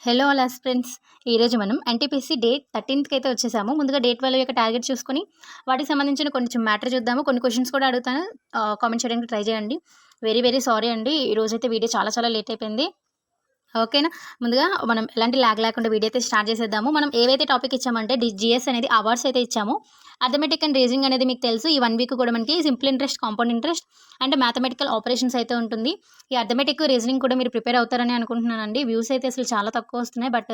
Hello all aspirants. ఈరోజు మనం NTPC date 13కి అయితే వచ్చేసాము. ముందుగా డేట్ 12 యొక్క టార్గెట్ చూసుకొని వాటికి సంబంధించిన కొంచెం మ్యాటర్ చూద్దాము. కొన్ని క్వెషన్స్ కూడా అడుగుతాను. కామెంట్ చేయడానికి ట్రై చేయండి. వెరీ వెరీ సారీ అండి. ఈరోజైతే వీడియో చాలా లేట్ అయిపోయింది. ఓకేనా. ముందుగా మనం ఎలాంటి ల్యాగ్ లేకుండా వీడియో అయితే స్టార్ట్ చేసేద్దాము. మనం ఏవైతే టాపిక్ ఇచ్చామంటే జిఎస్ అనేది అవార్డ్స్ అయితే ఇచ్చాము. అథమెటిక్ అండ్ రీజనింగ్ అనేది మీకు తెలుసు. ఈ 1 వీక్ కూడా మనకి simple interest, compound interest and mathematical operations అయితే ఉంటుంది. ఈ అథమెటిక్ రీజనింగ్ కూడా మీరు ప్రిపేర్ అవుతారని అనుకుంటున్నానండి. వ్యూస్ అయితే అసలు చాలా తక్కువ వస్తున్నాయి. బట్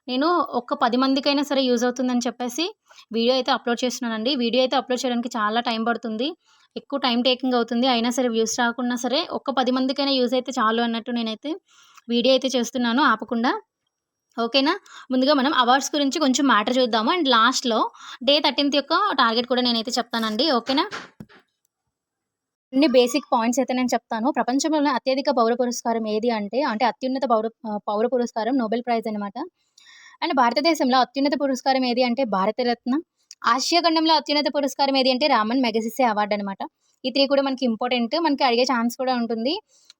నేను ఒక 10 మందికైనా సరే యూజ్ అవుతుందని చెప్పేసి వీడియో అయితే అప్లోడ్ చేస్తున్నానండి. వీడియో అయితే అప్లోడ్ చేయడానికి చాలా టైం పడుతుంది. ఎక్కువ టైం టేకింగ్ అవుతుంది. అయినా సరే వ్యూస్ రాకున్నా సరే ఒక 10 మందికైనా యూజ్ అయితే చాలు అన్నట్టు నేనైతే వీడియో అయితే చేస్తున్నాను ఆపకుండా. ఓకేనా. ముందుగా మనం అవార్డ్స్ గురించి కొంచెం మ్యాటర్ చూద్దాము. అండ్ లాస్ట్‌లో డే 13th యొక్క టార్గెట్ కూడా నేనైతే చెప్తానండి. ఓకేనా. కొన్ని బేసిక్ పాయింట్స్ అయితే నేను చెప్తాను. ప్రపంచంలోనే అత్యధిక పౌర పురస్కారం ఏది అంటే అత్యున్నత పౌర పురస్కారం నోబెల్ ప్రైజ్ అనమాట. అండ్ భారతదేశంలో అత్యున్నత పురస్కారం ఏది అంటే భారతరత్న. ఆసియా ఖండంలో అత్యున్నత పురస్కారం ఏది అంటే రామన్ మెగసెసే అవార్డ్ అనమాట. ఈ 3 కూడా మనకి ఇంపార్టెంట్. మనకి అడిగే ఛాన్స్ కూడా ఉంటుంది.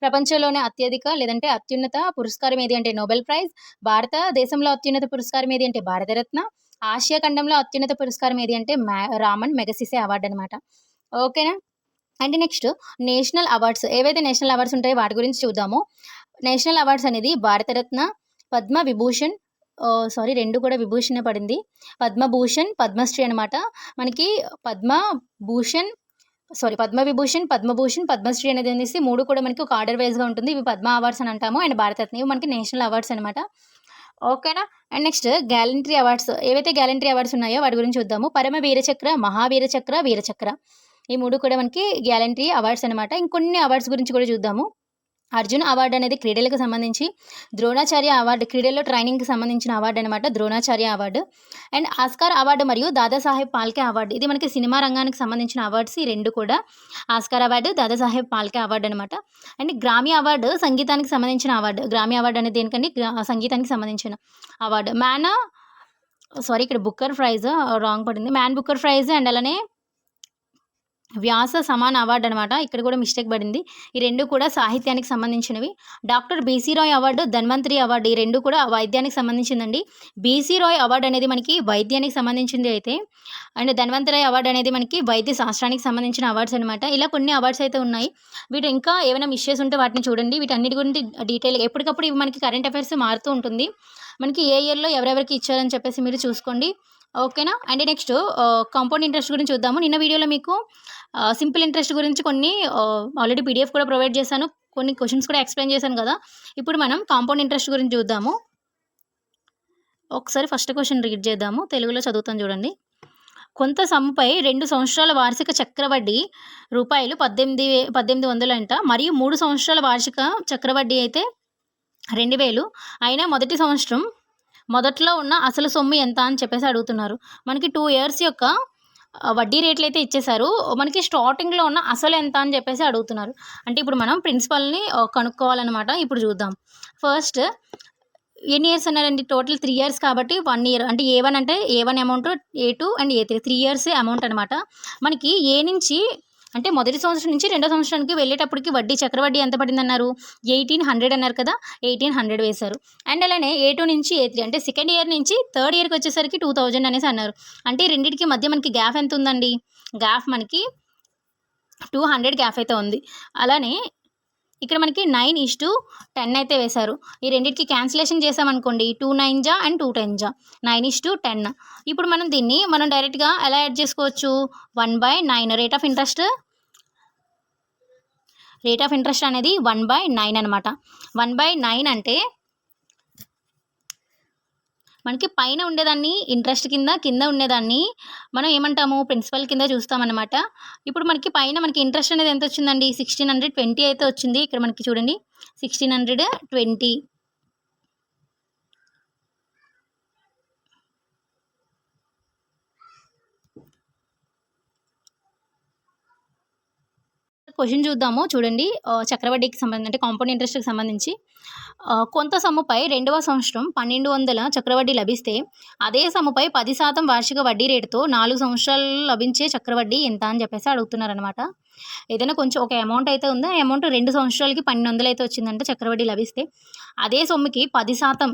ప్రపంచంలోనే అత్యధిక లేదంటే అత్యున్నత పురస్కారం ఏది అంటే నోబెల్ ప్రైజ్. భారతదేశంలో అత్యున్నత పురస్కారం ఏది అంటే భారతరత్న. ఆసియా ఖండంలో అత్యున్నత పురస్కారం ఏది అంటే రామన్ మెగసెసే అవార్డ్ అనమాట. ఓకేనా. And next national awards. ఏవైతే నేషనల్ అవార్డ్స్ ఉంటాయో వాటి గురించి చూద్దాము. నేషనల్ అవార్డ్స్ అనేది భారతరత్న, పద్మ విభూషణ్, 2 కూడా విభూషణే పడింది. పద్మభూషణ్, పద్మశ్రీ అనమాట. మనకి పద్మవిభూషణ్, పద్మశ్రీ అనేది అనేసి 3 కూడా మనకి ఒక ఆర్డర్ వైజ్‌గా ఉంటుంది. ఇవి పద్మ అవార్డ్స్ అని అంటాము. అండ్ భారతరత్న ఇవి మనకి నేషనల్ అవార్డ్స్ అనమాట. ఓకేనా. And next gallantry awards. ఏవైతే గ్యాలంటరీ అవార్డ్స్ ఉన్నాయో వాటి గురించి చూద్దాము. పరమ వీరచక్ర, మహావీర చక్ర, వీరచక్ర ఈ 3 కూడా మనకి గ్యాలంటరీ అవార్డ్స్ అనమాట. ఇంకొన్ని అవార్డ్స్ గురించి కూడా చూద్దాము. అర్జున్ అవార్డు అనేది క్రీడలకు సంబంధించి. ద్రోణాచార్య అవార్డు క్రీడల్లో ట్రైనింగ్‌కి సంబంధించిన అవార్డు అనమాట. Dronacharya award. And Oscar award మరియు దాదాసాహెబ్ ఫాల్కే అవార్డు. ఇది మనకి సినిమా రంగానికి సంబంధించిన అవార్డ్స్ ఈ 2 కూడా. Oscar award, Dadasaheb Phalke award అనమాట. అండ్ గ్రామీ అవార్డు సంగీతానికి సంబంధించిన అవార్డు. గ్రామీ అవార్డు అనేది దేనికండి? సంగీతానికి సంబంధించిన అవార్డు. ఇక్కడ బుక్కర్ ప్రైజ్ రాంగ్ పడింది. మ్యాన్ బుక్కర్ ప్రైజ్ అండ్ అలానే వ్యాస సమాన్ అవార్డు అనమాట. ఇక్కడ కూడా మిస్టేక్ పడింది. ఈ 2 కూడా సాహిత్యానికి సంబంధించినవి. Doctor BC Roy award, Dhanvantari award ఈ 2 కూడా వైద్యానికి సంబంధించిందండి. బీసీ రాయ్ అవార్డు అనేది మనకి వైద్యానికి సంబంధించింది అయితే అండ్ ధన్వంతరి అవార్డు అనేది మనకి వైద్య శాస్త్రానికి సంబంధించిన అవార్డ్స్ అనమాట. ఇలా కొన్ని అవార్డ్స్ అయితే ఉన్నాయి. వీటి ఇంకా ఏమైనా మిస్టేక్స్ ఉంటే వాటిని చూడండి. వీటన్నిటి గురించి డీటెయిల్‌గా ఎప్పటికప్పుడు ఇవి మనకి కరెంట్ అఫైర్స్ మారుతూ ఉంటుంది. మనకి ఏ ఇయర్‌లో ఎవరెవరికి ఇచ్చారని చెప్పేసి మీరు చూసుకోండి. ఓకేనా. అండ్ నెక్స్ట్ కాంపౌండ్ ఇంట్రెస్ట్ గురించి చూద్దాము. నిన్న వీడియోలో మీకు సింపుల్ ఇంట్రెస్ట్ గురించి కొన్ని ఆల్రెడీ పీడిఎఫ్ కూడా ప్రొవైడ్ చేశాను. కొన్ని క్వశ్చన్స్ కూడా ఎక్స్ప్లెయిన్ చేశాను కదా. ఇప్పుడు మనం కాంపౌండ్ ఇంట్రెస్ట్ గురించి చూద్దాము. ఒకసారి ఫస్ట్ క్వశ్చన్ రీడ్ చేద్దాము. తెలుగులో చదువుతాను చూడండి. కొంత సొమ్ముపై 2 సంవత్సరాల వార్షిక చక్రవడ్డీ రూపాయలు 1800 అంట. మరియు 3 సంవత్సరాల వార్షిక చక్రవడ్డీ అయితే 2000 అయినా మొదటి సంవత్సరం మొదట్లో ఉన్న అసలు సొమ్ము ఎంత అని చెప్పేసి అడుగుతున్నారు. మనకి 2 ఇయర్స్ యొక్క వడ్డీ రేట్లు అయితే ఇచ్చేశారు. మనకి స్టార్టింగ్‌లో ఉన్న అసలు ఎంత అని చెప్పేసి అడుగుతున్నారు. అంటే ఇప్పుడు మనం ప్రిన్సిపల్‌ని కనుక్కోవాలన్నమాట. ఇప్పుడు చూద్దాం. ఫస్ట్ ఎన్ని ఇయర్స్ అన్నారండి? టోటల్ 3 ఇయర్స్ కాబట్టి 1 ఇయర్ అంటే A1 అంటే A1 amount, A2 and A3 3 years amount అనమాట. మనకి ఏ నుంచి అంటే మొదటి సంవత్సరం నుంచి రెండో సంవత్సరానికి వెళ్ళేటప్పటికి చక్రవడ్డీ ఎంత పడిందన్నారు? 1800 అన్నారు కదా. 1800 వేశారు. అండ్ అలానే A2 నుంచి A3 అంటే సెకండ్ ఇయర్ నుంచి థర్డ్ ఇయర్‌కి వచ్చేసరికి 2000 అనేసి అన్నారు. అంటే రెండిటికి మధ్య మనకి గ్యాప్ ఎంత ఉందండి? గ్యాప్ మనకి 200 గ్యాప్ అయితే ఉంది. అలానే ఇక్కడ మనకి 9:10 అయితే వేశారు. ఈ రెండిటికి క్యాన్సిలేషన్ చేసామనుకోండి 2 9 జా అండ్ 2 10 జా 9:10. ఇప్పుడు మనం డైరెక్ట్‌గా ఎలా యాడ్ చేసుకోవచ్చు? 1/9 రేట్ ఆఫ్ ఇంట్రెస్ట్ అనేది 1/9 అనమాట. 1/9 అంటే మనకి పైన ఉండేదాన్ని ఇంట్రెస్ట్ కింద ఉండేదాన్ని మనం ఏమంటాము? ప్రిన్సిపల్ కింద చూస్తామన్నమాట. ఇప్పుడు మనకి ఇంట్రెస్ట్ అనేది ఎంత వచ్చిందండి? 1620 అయితే వచ్చింది. ఇక్కడ మనకి చూడండి 1620. క్వశ్చన్ చూద్దాము చూడండి. చక్రవడ్డీకి సంబంధించి అంటే కాంపౌండ్ ఇంట్రెస్ట్‌కి సంబంధించి కొంత సొమ్ముపై 2వ సంవత్సరం 1200 చక్రవడ్డీ లభిస్తే అదే సొమ్ముపై 10% వార్షిక వడ్డీ రేటుతో 4 సంవత్సరాలలో లభించే చక్రవడ్డీ ఎంత అని చెప్పేసి అడుగుతున్నారనమాట. ఏదైనా కొంచెం ఒక అమౌంట్ అయితే ఉంది. ఆ అమౌంట్ 2 సంవత్సరాలకి 1200 అయితే వచ్చిందంటే చక్రవడ్డీ లభిస్తే అదే సొమ్ముకి 10%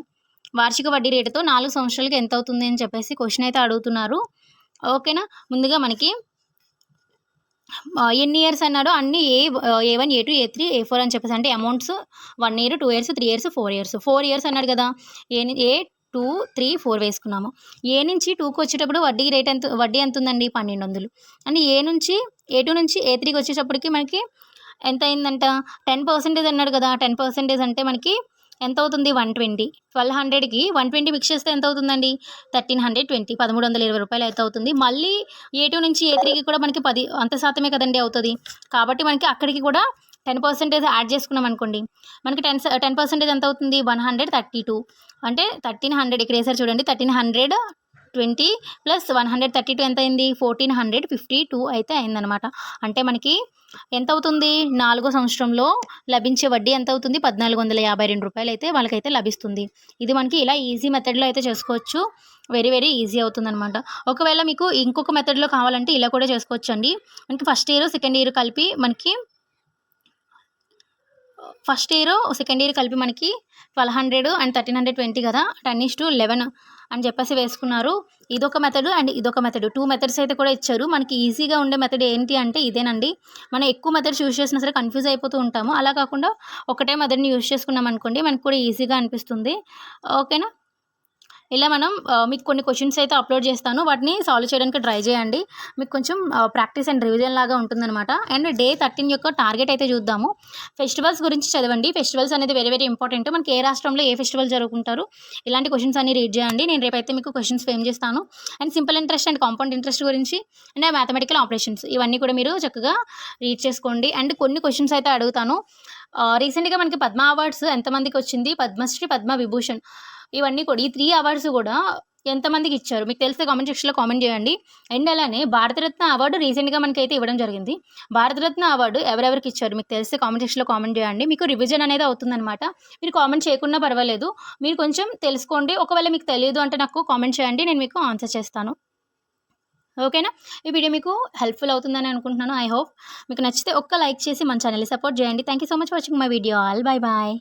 వార్షిక వడ్డీ రేటుతో 4 సంవత్సరాలకి ఎంత అవుతుంది అని చెప్పేసి క్వశ్చన్ అయితే అడుగుతున్నారు. ఓకేనా. ముందుగా మనకి ఎన్ని ఇయర్స్ అన్నాడో అన్ని A1, A2, A3, A4 అని చెప్పేసి, అంటే amounts 1 year, 2 years, 3 years, 4 years. 4 years అన్నాడు కదా. A 2, 3, 4 వేసుకున్నాము. ఏ నుంచి 2కి వచ్చేటప్పుడు వడ్డీ ఎంత ఉందండి? 1200. అని A2 నుంచి A3కి వచ్చేటప్పటికి మనకి ఎంత అయిందంట? 10% అన్నాడు కదా. 10% అంటే మనకి ఎంత అవుతుంది? 120. 1200కి 120 మిక్స్ చేస్తే ఎంత అవుతుందండి? 1320, 1320 రూపాయలు అయితే అవుతుంది. మళ్ళీ A2 నుంచి A3కి కూడా మనకి 10 అంత శాతమే కదండి అవుతుంది. కాబట్టి మనకి అక్కడికి కూడా 10% యాడ్ చేసుకున్నాం అనుకోండి, మనకి 10% ఎంత అవుతుంది? 132. అంటే 1300 ఇక్కడ వేసారు చూడండి. 1320 ప్లస్ 132 ఎంత అయింది? 1452 అయితే అయిందనమాట. అంటే మనకి ఎంత అవుతుంది? 4వ సంవత్సరంలో లభించే వడ్డీ ఎంత అవుతుంది? 1452 రూపాయలు అయితే వాళ్ళకైతే లభిస్తుంది. ఇది మనకి ఇలా ఈజీ మెథడ్లో అయితే చేసుకోవచ్చు. వెరీ వెరీ ఈజీ అవుతుందన్నమాట. ఒకవేళ మీకు ఇంకొక మెథడ్లో కావాలంటే ఇలా కూడా చేసుకోవచ్చు అండి. మనకి ఫస్ట్ ఇయర్, సెకండ్ ఇయర్ కలిపి మనకి ఫస్ట్ ఇయర్, సెకండ్ ఇయర్ కలిపి మనకి 1200 అండ్ 1320 కదా. 10:11 అని చెప్పేసి వేసుకున్నారు. ఇదొక మెథడ్ అండ్ ఇదొక మెథడ్. 2 మెథడ్స్ అయితే కూడా ఇచ్చారు. మనకి ఈజీగా ఉండే మెథడ్ ఏంటి అంటే ఇదేనండి. మనం ఎక్కువ మెథడ్స్ యూజ్ చేసినా సరే కన్ఫ్యూజ్ అయిపోతూ ఉంటాము. అలా కాకుండా ఒకటే మెథడ్ని యూజ్ చేసుకున్నాం అనుకోండి, మనకు కూడా ఈజీగా అనిపిస్తుంది. ఓకేనా. ఇలా మనం మీకు కొన్ని క్వశ్చన్స్ అయితే అప్లోడ్ చేస్తాను. వాటిని సాల్వ్ చేయడానికి ట్రై చేయండి. మీకు కొంచెం ప్రాక్టీస్ అండ్ రివిజన్ లాగా ఉంటుందన్నమాట. అండ్ డే 13 యొక్క టార్గెట్ అయితే చూద్దాము. ఫెస్టివల్స్ గురించి చదవండి. ఫెస్టివల్స్ అనేది వెరీ వెరీ ఇంపార్టెంట్. మనకి ఏ రాష్ట్రంలో ఏ ఫెస్టివల్ జరుపుకుంటారు, ఇలాంటి క్వశ్చన్స్ అన్ని రీడ్ చేయండి. నేను రేపైతే మీకు క్వశ్చన్స్ ఫ్రేమ్ చేస్తాను. And simple interest and compound interest గురించి అండ్ మ్యాథమెటికల్ ఆపరేషన్స్ ఇవన్నీ కూడా మీరు చక్కగా రీడ్ చేసుకోండి. అండ్ కొన్ని క్వశ్చన్స్ అయితే అడుగుతాను. రీసెంట్గా మనకి పద్మ అవార్డ్స్ ఎంతమందికి వచ్చింది? పద్మశ్రీ, పద్మ విభూషణ్ ఇవన్నీ కూడా, ఈ 3 అవార్డ్స్ కూడా ఎంతమందికి ఇచ్చారు మీకు తెలిస్తే కామెంట్ సెక్షన్లో కామెంట్ చేయండి. అండ్ అలానే భారతరత్న అవార్డు రీసెంట్గా మనకైతే ఇవ్వడం జరిగింది. భారతరత్న అవార్డు ఎవరెవరికి ఇచ్చారు మీకు తెలిస్తే కామెంట్ సెక్షన్లో కామెంట్ చేయండి. మీకు రివిజన్ అనేది అవుతుందన్నమాట. మీరు కామెంట్ చేయకున్నా పర్వాలేదు, మీరు కొంచెం తెలుసుకోండి. ఒకవేళ మీకు తెలియదు అంటే నాకు కామెంట్ చేయండి, నేను మీకు ఆన్సర్ చేస్తాను. ఓకేనా. ఈ వీడియో మీకు హెల్ప్ఫుల్ అవుతుందని అనుకుంటున్నాను. ఐ హోప్ మీకు నచ్చితే ఒక్క లైక్ చేసి మన ఛానల్ని సపోర్ట్ చేయండి. Thank you so much watching my video. All bye bye.